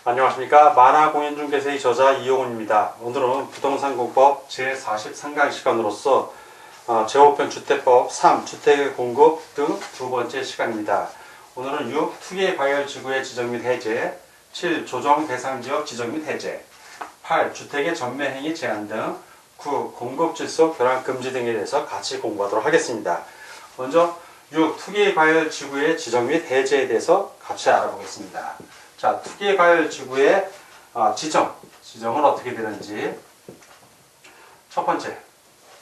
안녕하십니까. 만화공인중개사의 저자 이용훈입니다. 오늘은 부동산공법 제43강 시간으로서 제5편 주택법 3, 주택의 공급 등 두 번째 시간입니다. 오늘은 6, 투기 과열 지구의 지정 및 해제, 7, 조정 대상 지역 지정 및 해제, 8, 주택의 전매 행위 제한 등, 9, 공급 질서 교란 금지 등에 대해서 같이 공부하도록 하겠습니다. 먼저 6, 투기 과열 지구의 지정 및 해제에 대해서 같이 알아보겠습니다. 자, 투기 과열 지구의 지정은 어떻게 되는지. 첫 번째,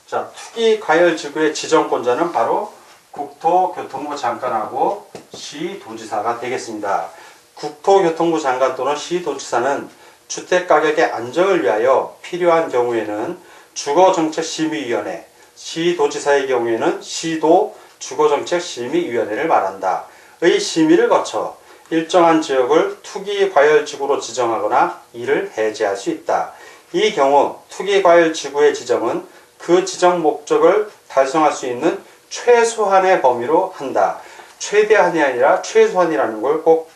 자, 투기 과열 지구의 지정권자는 바로 국토교통부 장관하고 시도지사가 되겠습니다. 국토교통부 장관 또는 시도지사는 주택가격의 안정을 위하여 필요한 경우에는 주거정책심의위원회, 시도지사의 경우에는 시도 주거정책심의위원회를 말한다. 의 심의를 거쳐 일정한 지역을 투기과열지구로 지정하거나 이를 해제할 수 있다. 이 경우 투기과열지구의 지정은 그 지정 목적을 달성할 수 있는 최소한의 범위로 한다. 최대한이 아니라 최소한이라는 걸 꼭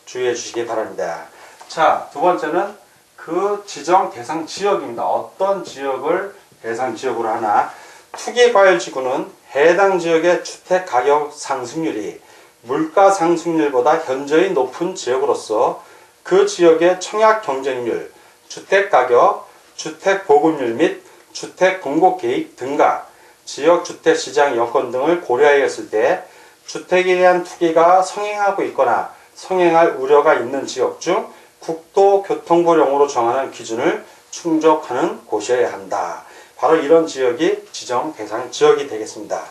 주의해 주시기 바랍니다. 자, 두 번째는 그 지정 대상 지역입니다. 어떤 지역을 대상 지역으로 하나. 투기과열지구는 해당 지역의 주택가격 상승률이 물가 상승률보다 현저히 높은 지역으로서 그 지역의 청약 경쟁률, 주택가격, 주택보급률 및 주택공급계획 등과 지역주택시장 여건 등을 고려하였을 때 주택에 대한 투기가 성행하고 있거나 성행할 우려가 있는 지역 중 국토교통부령으로 정하는 기준을 충족하는 곳이어야 한다. 바로 이런 지역이 지정 대상 지역이 되겠습니다.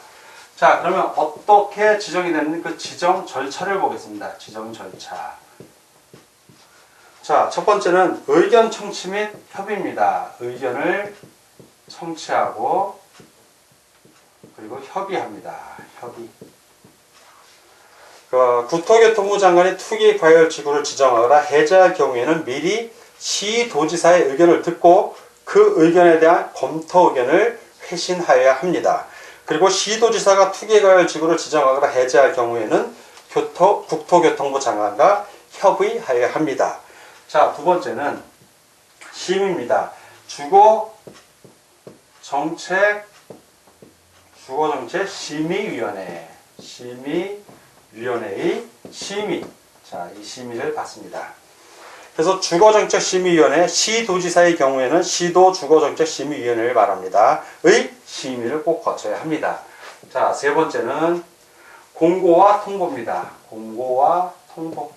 자, 그러면 어떻게 지정이 되는 그 지정 절차를 보겠습니다. 지정 절차. 자, 첫 번째는 의견 청취 및 협의입니다. 의견을 청취하고 그리고 협의합니다. 협의. 국토교통부 장관이 투기과열지구를 지정하거나 해제할 경우에는 미리 시도지사의 의견을 듣고 그 의견에 대한 검토 의견을 회신하여야 합니다. 그리고 시도지사가 투기과열지구를 지정하거나 해제할 경우에는 국토교통부 장관과 협의하여야 합니다. 자, 두 번째는 심의입니다. 주거정책심의위원회의 심의. 자, 이 심의를 받습니다. 그래서 주거정책심의위원회, 시도지사의 경우에는 시도주거정책심의위원회를 말합니다. 의 심의를 꼭 거쳐야 합니다. 자, 세 번째는 공고와 통보입니다. 공고와 통보.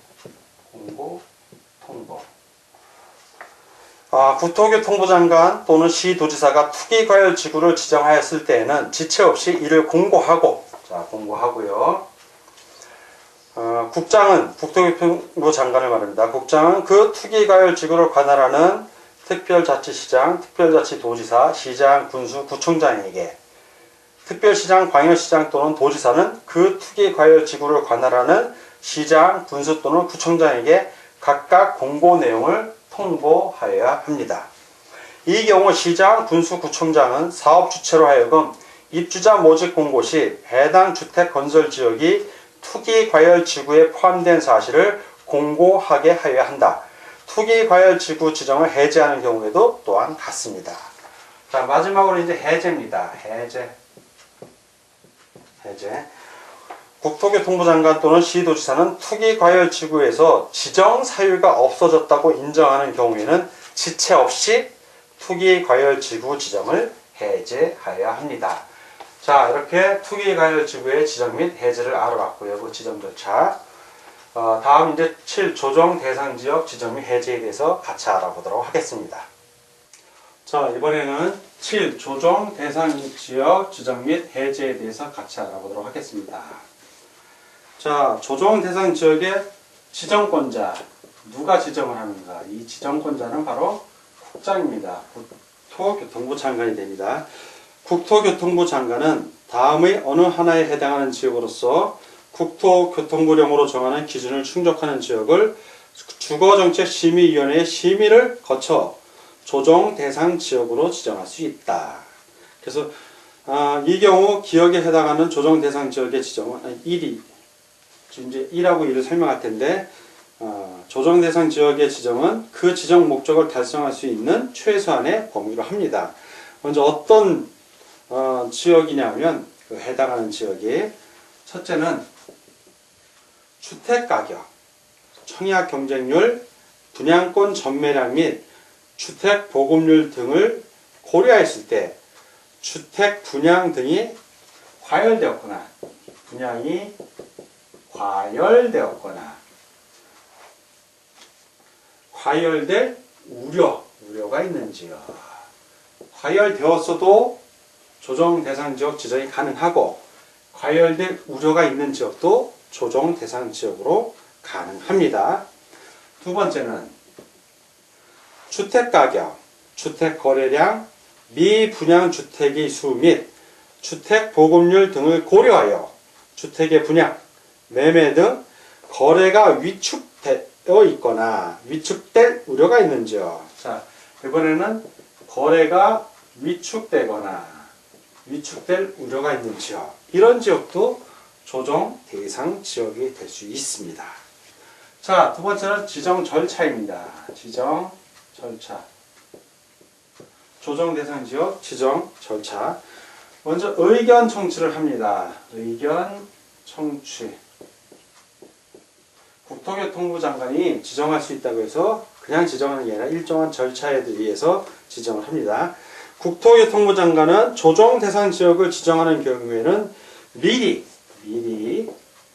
국토교통부 장관 또는 시도지사가 투기과열지구를 지정하였을 때에는 지체 없이 이를 공고하고, 자, 공고하고요. 국장은 국토교통부 장관을 말합니다. 국장은 그 투기과열지구를 관할하는 특별자치시장, 특별자치도지사, 시장, 군수, 구청장에게, 특별시장, 광역시장 또는 도지사는 그 투기과열지구를 관할하는 시장, 군수 또는 구청장에게 각각 공고 내용을 통보하여야 합니다. 이 경우 시장, 군수, 구청장은 사업주체로 하여금 입주자 모집 공고 시 해당 주택 건설 지역이 투기과열지구에 포함된 사실을 공고하게 하여야 한다. 투기과열지구 지정을 해제하는 경우에도 또한 같습니다. 자, 마지막으로 이제 해제입니다. 해제. 국토교통부 장관 또는 시도지사는 투기과열지구에서 지정 사유가 없어졌다고 인정하는 경우에는 지체 없이 투기과열지구 지정을 해제하여야 합니다. 자, 이렇게 투기과열지구의 지정 및 해제를 알아봤고요. 그 지정 절차. 다음 이제 7, 조정 대상 지역 지정 및 해제에 대해서 같이 알아보도록 하겠습니다. 자, 이번에는 7, 조정 대상 지역 지정 및 해제에 대해서 같이 알아보도록 하겠습니다. 자, 조정 대상 지역의 지정권자, 누가 지정을 하는가? 이 지정권자는 바로 국장입니다. 국토교통부 장관이 됩니다. 국토교통부 장관은 다음의 어느 하나에 해당하는 지역으로서 국토교통부령으로 정하는 기준을 충족하는 지역을 주거정책심의위원회의 심의를 거쳐 조정 대상 지역으로 지정할 수 있다. 그래서 이 경우 기역에 해당하는 조정 대상 지역의 지정은 1위 지금 이제 1하고 2를 설명할 텐데, 조정 대상 지역의 지정은 그 지정 목적을 달성할 수 있는 최소한의 범위로 합니다. 먼저 어떤 지역이냐면, 그 해당하는 지역이 첫째는 주택가격, 청약 경쟁률, 분양권 전매량 및 주택 보급률 등을 고려했을 때 주택 분양 등이 과열되었거나 분양이 과열되었거나 과열될 우려가 있는지요. 과열되었어도 조정 대상 지역 지정이 가능하고 과열될 우려가 있는 지역도 조정 대상 지역으로 가능합니다. 두 번째는 주택가격, 주택거래량, 미분양 주택의 수 및 주택 보급률 등을 고려하여 주택의 분양, 매매 등 거래가 위축되어 있거나 위축될 우려가 있는지요. 자, 이번에는 거래가 위축되거나 위축될 우려가 있는지요. 이런 지역도 조정 대상 지역이 될 수 있습니다. 자, 두 번째는 지정 절차입니다. 지정 절차. 조정 대상 지역 지정 절차. 먼저 의견 청취를 합니다. 의견 청취. 국토교통부 장관이 지정할 수 있다고 해서 그냥 지정하는 게 아니라 일정한 절차에 의해서 지정을 합니다. 국토교통부 장관은 조정 대상 지역을 지정하는 경우에는 미리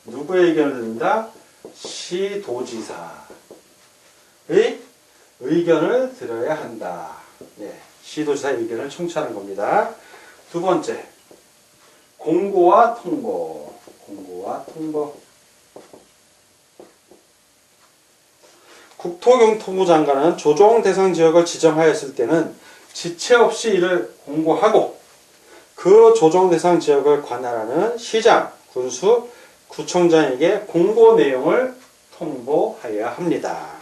누구의 의견을 듣는다? 시도지사의 의견을 들어야 한다. 네, 시도지사의 의견을 청취하는 겁니다. 두 번째, 공고와 통보. 국토교통부 장관은 조정 대상 지역을 지정하였을 때는 지체 없이 이를 공고하고 그 조정 대상 지역을 관할하는 시장, 군수, 구청장에게 공고 내용을 통보하여야 합니다.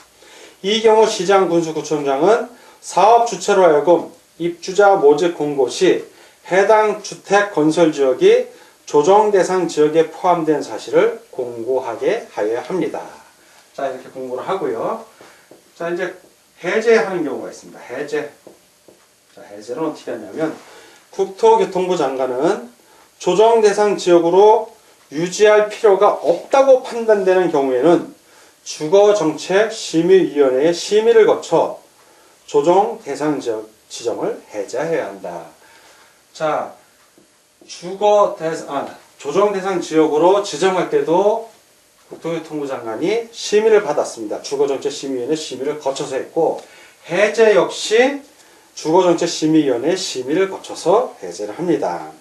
이 경우 시장, 군수, 구청장은 사업 주체로 하여금 입주자 모집 공고 시 해당 주택 건설 지역이 조정 대상 지역에 포함된 사실을 공고하게 하여야 합니다. 자, 이렇게 공고를 하고요. 자, 이제 해제하는 경우가 있습니다. 해제. 자, 해제는 어떻게 하냐면 국토교통부 장관은 조정 대상 지역으로 유지할 필요가 없다고 판단되는 경우에는 주거정책심의위원회의 심의를 거쳐 조정 대상 지역 지정을 해제해야 한다. 자, 조정 대상 지역으로 지정할 때도 국토교통부 장관이 심의를 받았습니다. 주거정책심의위원회 심의를 거쳐서 했고, 해제 역시 주거정책심의위원회 심의를 거쳐서 해제를 합니다.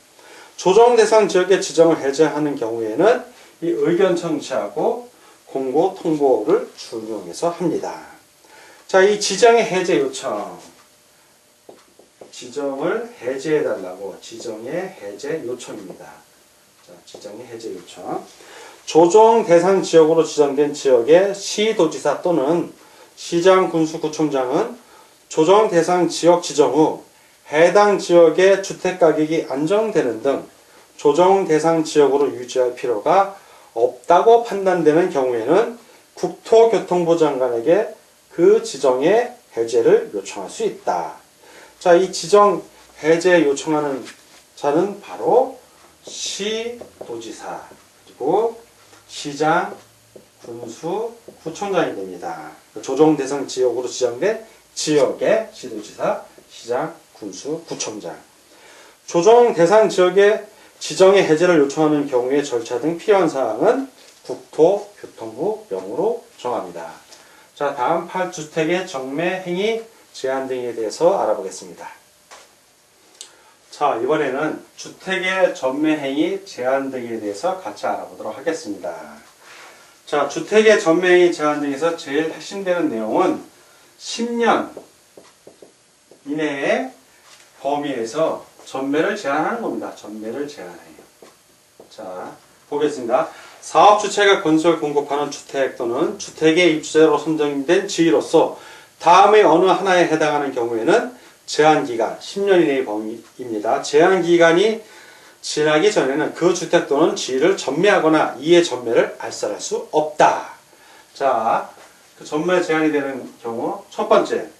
조정 대상 지역의 지정을 해제하는 경우에는 이 의견 청취하고 공고 통보를 준용해서 합니다. 자, 이 지정의 해제 요청. 지정을 해제해달라고. 지정의 해제 요청입니다. 자, 지정의 해제 요청. 조정 대상 지역으로 지정된 지역의 시도지사 또는 시장, 군수, 구청장은 조정 대상 지역 지정 후 해당 지역의 주택가격이 안정되는 등 조정 대상 지역으로 유지할 필요가 없다고 판단되는 경우에는 국토교통부 장관에게 그 지정의 해제를 요청할 수 있다. 자, 이 지정 해제 요청하는 자는 바로 시도지사 그리고 시장, 군수, 구청장이 됩니다. 조정 대상 지역으로 지정된 지역의 시도지사, 시장, 군수, 구청장. 조정 대상 지역의 지정의 해제를 요청하는 경우의 절차 등 필요한 사항은 국토교통부 명으로 정합니다. 자, 다음 8주택의 정매 행위 제한 등에 대해서 알아보겠습니다. 자, 이번에는 주택의 전매 행위 제한 등에 대해서 같이 알아보도록 하겠습니다. 자, 주택의 전매 행위 제한 등에서 제일 핵심되는 내용은 10년 이내의 범위에서 전매를 제한하는 겁니다. 전매를 제한해요. 자, 보겠습니다. 사업 주체가 건설 공급하는 주택 또는 주택의 입주자로 선정된 지위로서 다음의 어느 하나에 해당하는 경우에는 제한기간 10년 이내의 범위입니다. 제한기간이 지나기 전에는 그 주택 또는 지위를 전매하거나 이의 전매를 알선할 수 없다. 자, 그 전매 제한이 되는 경우 첫 번째,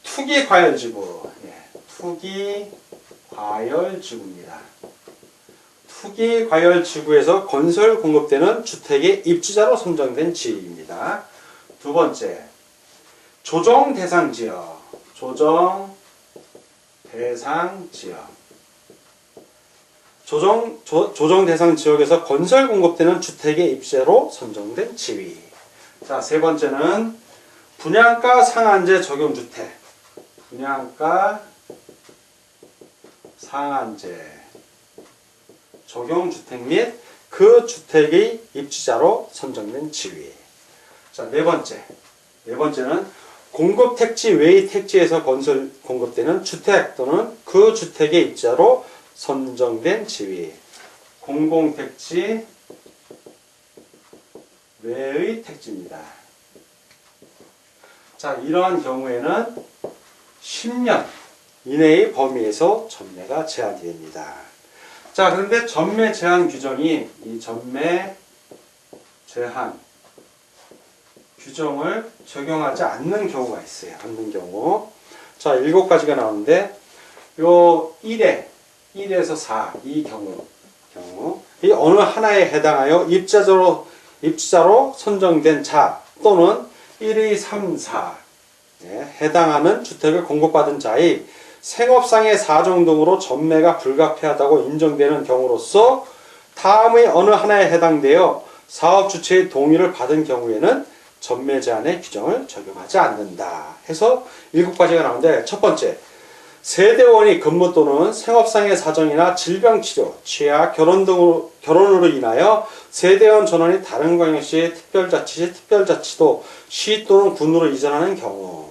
투기 과열지구. 투기 과열지구입니다. 투기 과열지구에서 건설 공급되는 주택의 입주자로 선정된 지위입니다. 두 번째, 조정 대상 지역. 조정 대상 지역. 조정 대상 지역에서 건설 공급되는 주택의 입주자로 선정된 지위. 자, 세 번째는 분양가 상한제 적용주택. 분양가 상한제 적용주택 및 그 주택의 입주자로 선정된 지위. 자, 네 번째는 공급 택지 외의 택지에서 건설 공급되는 주택 또는 그 주택의 입주자로 선정된 지위. 공공택지 외의 택지입니다. 자, 이러한 경우에는 10년 이내의 범위에서 전매가 제한이 됩니다. 자, 그런데 전매 제한 규정이 이 전매 제한 규정을 적용하지 않는 경우가 있어요. 않는 경우. 자, 7가지가 나오는데 요 1에서 4 이 경우 이 어느 하나에 해당하여 입주자로 선정된 자 또는 1, 2, 3, 4 해당하는 주택을 공급받은 자의 생업상의 사정 등으로 전매가 불가피하다고 인정되는 경우로서 다음의 어느 하나에 해당되어 사업 주체의 동의를 받은 경우에는 전매 제한의 규정을 적용하지 않는다 해서 7가지가 나오는데, 첫 번째, 세대원이 근무 또는 생업상의 사정이나 질병치료, 취약, 결혼으로 인하여 세대원 전원이 다른 광역시 특별자치시, 특별자치도, 시 또는 군으로 이전하는 경우,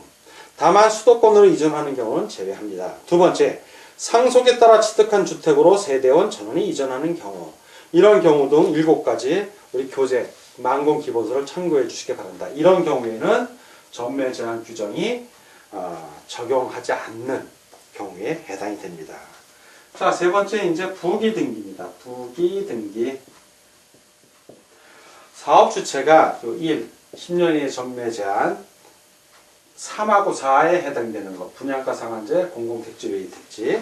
다만 수도권으로 이전하는 경우는 제외합니다. 두 번째, 상속에 따라 취득한 주택으로 세대원 전원이 이전하는 경우, 이런 경우 등 7가지 우리 교재 만공 기본서를 참고해 주시기 바랍니다. 이런 경우에는 전매 제한 규정이 적용하지 않는 경우에 해당이 됩니다. 자, 세 번째 이제 부기 등기입니다. 부기 등기. 사업 주체가 1, 10년 이내 전매 제한, 3하고 4에 해당되는 것, 분양가 상한제, 공공택지 외의 택지.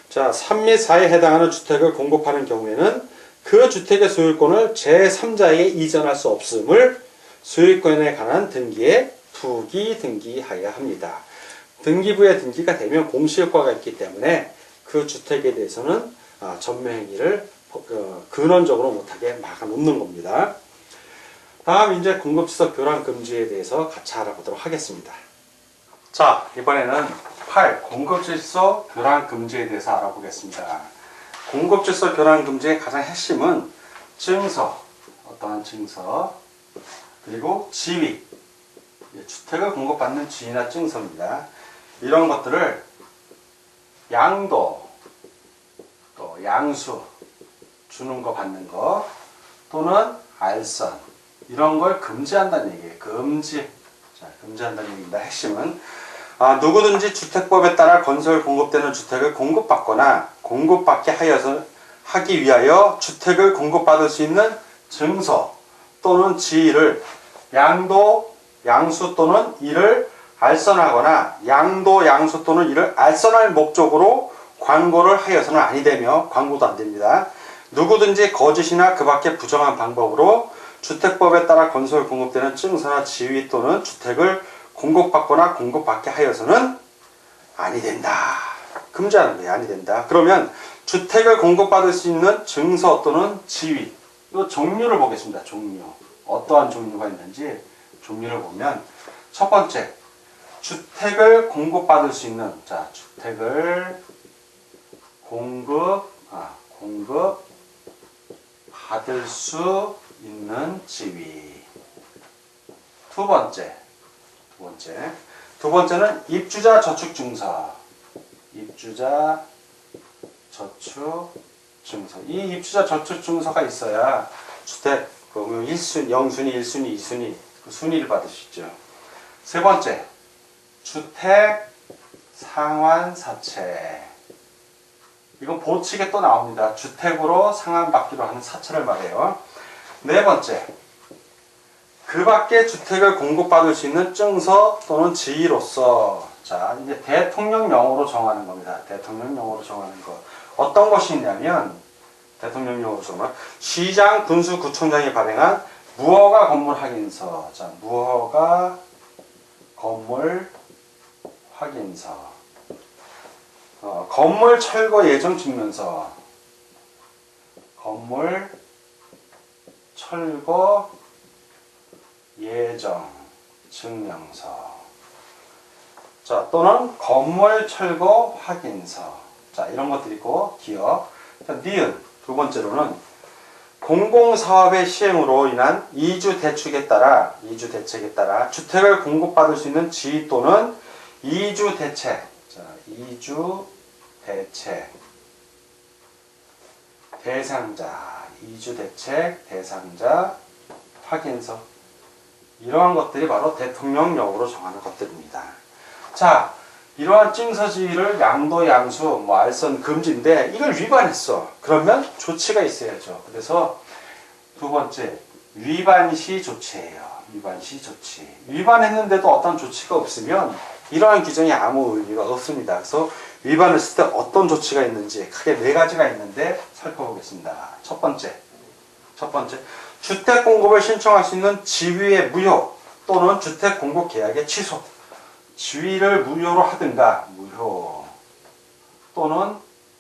자, 3 및 4에 해당하는 주택을 공급하는 경우에는 그 주택의 소유권을 제3자에게 이전할 수 없음을 소유권에 관한 등기에 부기 등기하여야 합니다. 등기부에 등기가 되면 공시효과가 있기 때문에 그 주택에 대해서는 전매 행위를 근원적으로 못하게 막아놓는 겁니다. 다음 이제 공급지석 교란 금지에 대해서 같이 알아보도록 하겠습니다. 자, 이번에는 8. 공급질서 교란 금지에 대해서 알아보겠습니다. 공급질서 교란 금지의 가장 핵심은 증서, 어떠한 증서, 그리고 지위, 주택을 공급받는 지위나 증서입니다. 이런 것들을 양도, 또 양수, 주는 거 받는 거, 또는 알선, 이런 걸 금지한다는 얘기예요. 금지한다는 얘기입니다. 핵심은 누구든지 주택법에 따라 건설 공급되는 주택을 공급받거나 공급받게 하기 위하여 주택을 공급받을 수 있는 증서 또는 지위를 양도, 양수 또는 이를 알선하거나 양도, 양수 또는 이를 알선할 목적으로 광고를 하여서는 아니 되며, 광고도 안 됩니다. 누구든지 거짓이나 그 밖에 부정한 방법으로 주택법에 따라 건설 공급되는 증서나 지위 또는 주택을 공급받거나 공급받게 하여서는 아니 된다. 금지하는 거예요. 아니 된다. 그러면 주택을 공급받을 수 있는 증서 또는 지위, 이 종류를 보겠습니다. 종류. 어떠한 종류가 있는지 종류를 보면, 첫 번째, 주택을 공급받을 수 있는, 자, 주택을 공급받을 수 있는 지위. 두 번째는 입주자 저축 증서. 입주자 저축 증서. 이 입주자 저축 증서가 있어야 주택 1순위, 0순위, 1순위, 2순위 그 순위를 받을 수 있죠. 세 번째, 주택 상환 사채. 이건 보칙에 또 나옵니다. 주택으로 상환받기로 하는 사찰을 말해요. 네 번째, 그 밖에 주택을 공급받을 수 있는 증서 또는 지위로서, 자, 이제 대통령령으로 정하는 겁니다. 대통령령으로 정하는 것. 어떤 것이 있냐면, 대통령령으로 정하면, 시장, 군수, 구청장이 발행한 무허가 건물 확인서. 자, 무허가 건물 확인서. 건물 철거 예정 증명서. 건물 철거 예정 증명서. 자, 또는 건물 철거 확인서. 자, 이런 것들이 있고, 기억. 자, 니은. 두 번째로는 공공사업의 시행으로 인한 이주 대책에 따라 주택을 공급받을 수 있는 지위 또는 이주 대책. 자, 이주 대책 대상자, 이주 대책 대상자 확인서. 이러한 것들이 바로 대통령령으로 정하는 것들입니다. 자, 이러한 증서지위를 양도, 양수, 알선 금지인데 이걸 위반했어. 그러면 조치가 있어야죠. 그래서 두 번째, 위반시 조치예요. 위반시 조치. 위반했는데도 어떤 조치가 없으면 이러한 규정이 아무 의미가 없습니다. 그래서 위반했을 때 어떤 조치가 있는지 크게 네 가지가 있는데 살펴보겠습니다. 첫 번째, 주택 공급을 신청할 수 있는 지위의 무효 또는 주택 공급 계약의 취소. 지위를 무효로 하든가, 무효 또는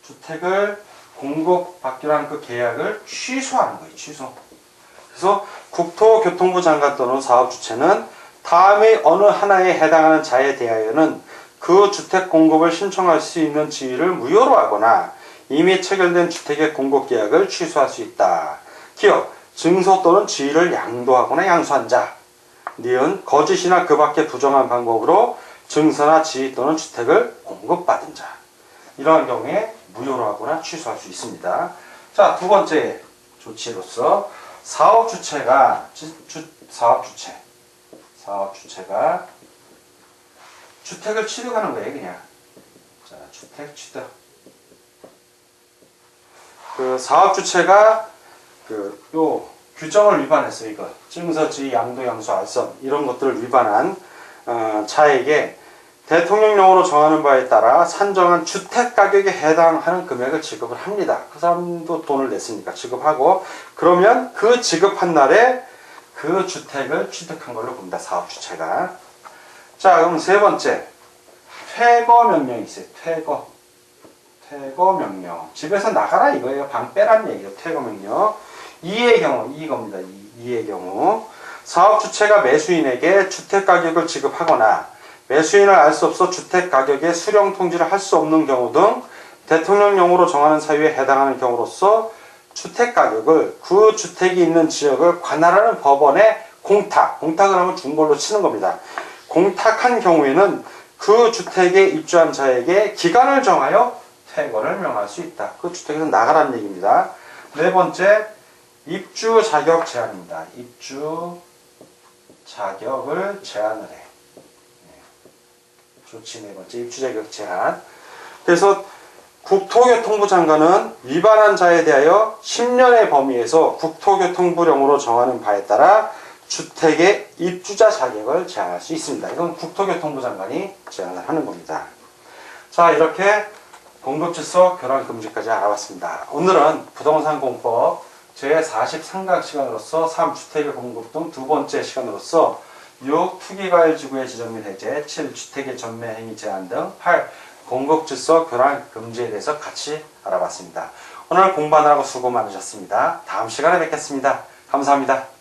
주택을 공급받기로 한 그 계약을 취소하는 거예요. 취소. 그래서 국토교통부 장관 또는 사업주체는 다음의 어느 하나에 해당하는 자에 대하여는 그 주택 공급을 신청할 수 있는 지위를 무효로 하거나 이미 체결된 주택의 공급 계약을 취소할 수 있다. 기억, 증서 또는 지위를 양도하거나 양수한 자. 니은, 거짓이나 그 밖의 부정한 방법으로 증서나 지위 또는 주택을 공급받은 자. 이러한 경우에 무효로 하거나 취소할 수 있습니다. 자, 두 번째 조치로서 사업주체가 주택을 취득하는 거예요, 그냥. 자, 주택 취득. 그 사업주체가 요 규정을 위반했어요, 이거. 증서, 지위, 양도, 양수, 알선 이런 것들을 위반한 자에게 대통령령으로 정하는 바에 따라 산정한 주택 가격에 해당하는 금액을 지급을 합니다. 그 사람도 돈을 냈으니까 지급하고, 그러면 그 지급한 날에 그 주택을 취득한 걸로 봅니다. 사업주체가. 자, 그럼 세 번째, 퇴거 명령이 있어요. 퇴거 명령. 집에서 나가라 이거예요. 방 빼라는 얘기예요. 퇴거 명령. 이의 경우, 이겁니다. 이의 경우 사업주체가 매수인에게 주택 가격을 지급하거나 매수인을 알 수 없어 주택 가격의 수령 통지를 할 수 없는 경우 등 대통령령으로 정하는 사유에 해당하는 경우로서 주택 가격을 그 주택이 있는 지역을 관할하는 법원에 공탁을 하면 중벌로 치는 겁니다. 공탁한 경우에는 그 주택에 입주한 자에게 기간을 정하여 퇴거를 명할 수 있다. 그 주택에서 나가라는 얘기입니다. 네 번째, 입주 자격 제한입니다. 입주 자격을 제한을 해. 조치 네 번째, 입주 자격 제한. 그래서 국토교통부 장관은 위반한 자에 대하여 10년의 범위에서 국토교통부령으로 정하는 바에 따라 주택의 입주자 자격을 제한할 수 있습니다. 이건 국토교통부 장관이 제한을 하는 겁니다. 자, 이렇게 공급질서 교란금지까지 알아봤습니다. 오늘은 부동산 공법 제43강 시간으로서 3주택의 공급 등 두 번째 시간으로서 6. 투기과열지구의 지정 및 해제, 7. 주택의 전매 행위 제한 등 8. 공급질서 교란금지에 대해서 같이 알아봤습니다. 오늘 공부하느라고 수고 많으셨습니다. 다음 시간에 뵙겠습니다. 감사합니다.